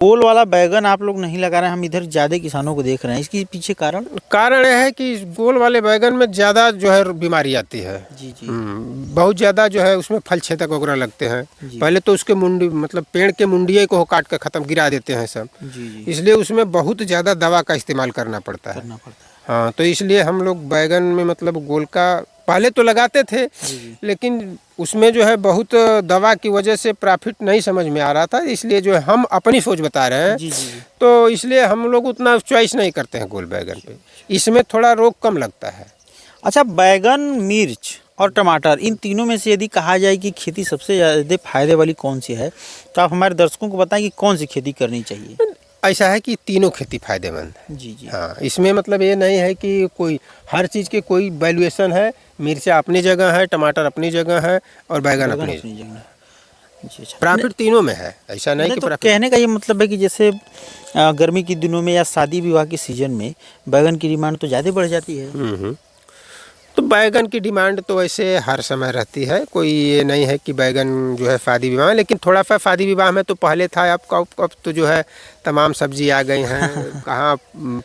गोल वाला बैगन आप लोग नहीं लगा रहे हैं, हम इधर ज़्यादा किसानों को देख रहे हैं, इसके पीछे कारण यह है कि गोल वाले बैगन में ज़्यादा जो है बीमारी आती है। जी जी। बहुत ज़्यादा जो है उसमें फल छेदक वगैरह लगते हैं। पहले तो उसके मुंडी मतलब पेड़ के मुंडिये को काट कर ख़त्म गिरा देते हैं सब। जी। इसलिए उसमें बहुत ज़्यादा दवा का इस्तेमाल करना पड़ता है। हाँ, तो इसलिए हम लोग बैगन में मतलब गोल का पहले तो लगाते थे, लेकिन उसमें जो है बहुत दवा की वजह से प्रॉफिट नहीं समझ में आ रहा था, इसलिए जो है हम अपनी सोच बता रहे हैं। जी। तो इसलिए हम लोग उतना चॉइस नहीं करते हैं गोल बैगन पे, इसमें थोड़ा रोग कम लगता है। अच्छा, बैगन, मिर्च और टमाटर, इन तीनों में से यदि कहा जाए कि खेती सबसे ज़्यादा फायदे वाली कौन सी है, तो आप हमारे दर्शकों को बताएं कि कौन सी खेती करनी चाहिए। ऐसा है कि तीनों खेती फायदेमंद है। जी जी। हाँ, इसमें मतलब ये नहीं है कि कोई हर चीज़ के कोई वैल्यूएशन है। मिर्चा अपनी जगह है, टमाटर अपनी जगह है और बैगन अपनी जगह है। अच्छा, प्रॉफिट तीनों में है, ऐसा नहीं कि तो कहने का ये मतलब है कि जैसे गर्मी के दिनों में या शादी विवाह के सीजन में बैगन की डिमांड तो ज़्यादा बढ़ जाती है। तो बैगन की डिमांड तो वैसे हर समय रहती है, कोई ये नहीं है कि बैगन जो है शादी विवाह, लेकिन थोड़ा सा शादी विवाह में तो पहले था, अब तो जो है तमाम सब्जी आ गई हैं। कहाँ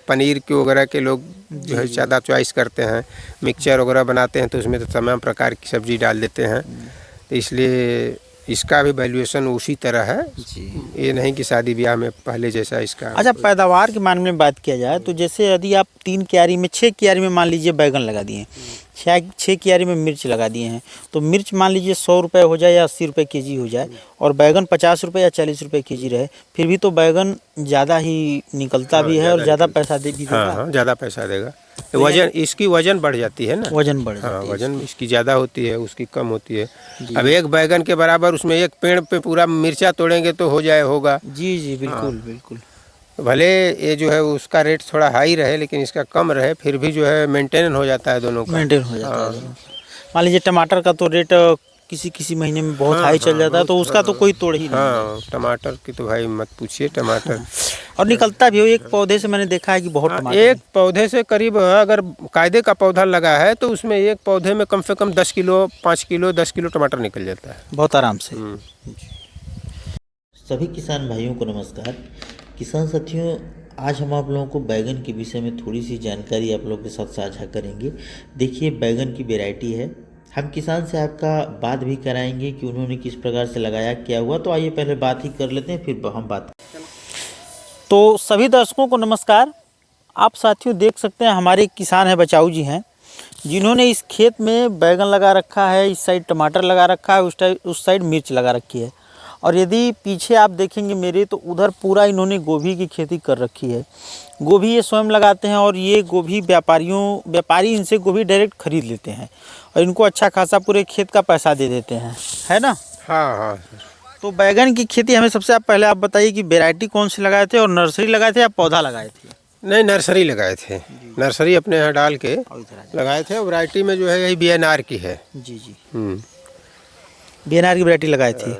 पनीर के वगैरह के लोग जो है ज़्यादा चॉइस करते हैं, मिक्सचर वगैरह बनाते हैं तो उसमें तो तमाम प्रकार की सब्जी डाल देते हैं, तो इसलिए इसका भी वैल्यूएशन उसी तरह है जी। ये नहीं कि शादी ब्याह में पहले जैसा इसका। अच्छा, पैदावार के मामले में बात किया जाए तो जैसे यदि आप 3 क्यारी में 6 क्यारी में मान लीजिए बैगन लगा दिए, 6 क्यारी में मिर्च लगा दिए हैं, तो मिर्च मान लीजिए 100 रुपये हो जाए या 80 रुपये केजी हो जाए और बैगन 50 रुपये या 40 रुपये केजी रहे, फिर भी तो बैगन ज़्यादा ही निकलता भी है और ज़्यादा पैसा भी देगा। हाँ, ज़्यादा पैसा देगा। तो वजन इसकी वजन बढ़ जाती है ना, वजन बढ़ जाती है। हाँ, वजन इसकी ज़्यादा होती है, उसकी कम होती है। अब एक बैगन के बराबर उसमें एक पेड़ पे पूरा मिर्चा तोड़ेंगे तो होगा। जी जी, बिल्कुल बिल्कुल। भले ये जो है उसका रेट थोड़ा हाई रहे लेकिन इसका कम रहे, फिर भी जो है मेंटेन हो जाता है दोनों का। मेंटेन हो जाता है। मान लीजिए टमाटर का तो रेट किसी महीने में बहुत हाई चल जाता है, तो उसका तो कोई तोड़ ही नहीं। हाँ, टमाटर की तो भाई मत पूछिए, टमाटर और निकलता भी हो, एक पौधे से मैंने देखा है कि बहुत टमाटर। एक पौधे से करीब अगर कायदे का पौधा लगा है तो उसमें एक पौधे में कम से कम 10 किलो 5 किलो 10 किलो टमाटर निकल जाता है बहुत आराम से। सभी किसान भाइयों को नमस्कार। किसान साथियों, आज हम आप लोगों को बैगन के विषय में थोड़ी सी जानकारी आप लोगों के साथ साझा करेंगे। देखिए, बैगन की वैरायटी है, हम किसान से आपका बात भी कराएंगे कि उन्होंने किस प्रकार से लगाया, क्या हुआ। तो आइए पहले बात ही कर लेते हैं, फिर हम बात। तो सभी दर्शकों को नमस्कार। आप साथियों देख सकते हैं हमारे एक किसान है, बचाऊ जी हैं, जिन्होंने इस खेत में बैगन लगा रखा है, इस साइड टमाटर लगा रखा है, उस साइड मिर्च लगा रखी है। और यदि पीछे आप देखेंगे मेरे, तो उधर पूरा इन्होंने गोभी की खेती कर रखी है। गोभी ये स्वयं लगाते हैं और ये गोभी व्यापारी इनसे गोभी डायरेक्ट खरीद लेते हैं और इनको अच्छा खासा पूरे खेत का पैसा दे देते हैं, है ना। हाँ हाँ। तो बैगन की खेती हमें सबसे पहले आप बताइए कि वैरायटी कौन सी लगाए थे और नर्सरी लगाए थे या पौधा लगाए थे। नहीं, नर्सरी लगाए थे, नर्सरी अपने यहाँ डाल के लगाए थे। वैरायटी में जो है यही बीएनआर की है। जी जी, बीएनआर की वैरायटी लगाई थी।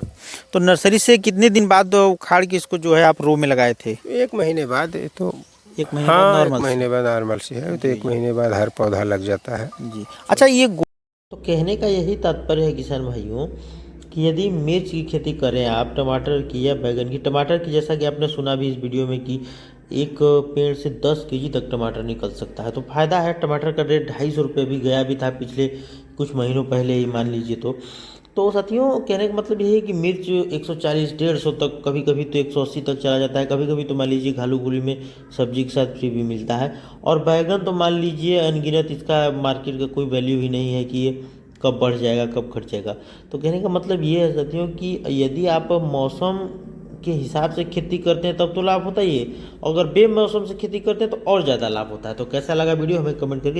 तो नर्सरी से कितने दिन बाद उखाड़ के इसको जो है आप रो में लगाए थे। 1 महीने बाद। तो 1 महीने बाद नॉर्मल, 1 महीने बाद नॉर्मल से है, तो 1 महीने बाद हर पौधा लग जाता है जी। अच्छा, ये तो कहने का यही तात्पर्य है किसान भाइयों कि यदि मिर्च की खेती करें आप, टमाटर की या बैगन की। टमाटर की जैसा कि आपने सुना भी इस वीडियो में कि एक पेड़ से 10 केजी तक टमाटर निकल सकता है, तो फ़ायदा है। टमाटर का रेट 250 रुपये भी गया भी था पिछले कुछ महीनों पहले ही, मान लीजिए। तो साथियों, कहने का मतलब ये है कि मिर्च 140 150 तक, कभी कभी तो 180 तक चला जाता है, कभी कभी तो मान लीजिए घालू गुली में सब्जी के साथ फ्री भी मिलता है। और बैगन तो मान लीजिए अनगिनत, इसका मार्केट का कोई वैल्यू ही नहीं है कि ये कब बढ़ जाएगा कब घट जाएगा। तो कहने का मतलब ये है साथियों कि यदि आप मौसम के हिसाब से खेती करते हैं तब तो लाभ होता ही है, अगर बेमौसम से खेती करते हैं तो और ज़्यादा लाभ होता है। तो कैसा लगा वीडियो हमें कमेंट करके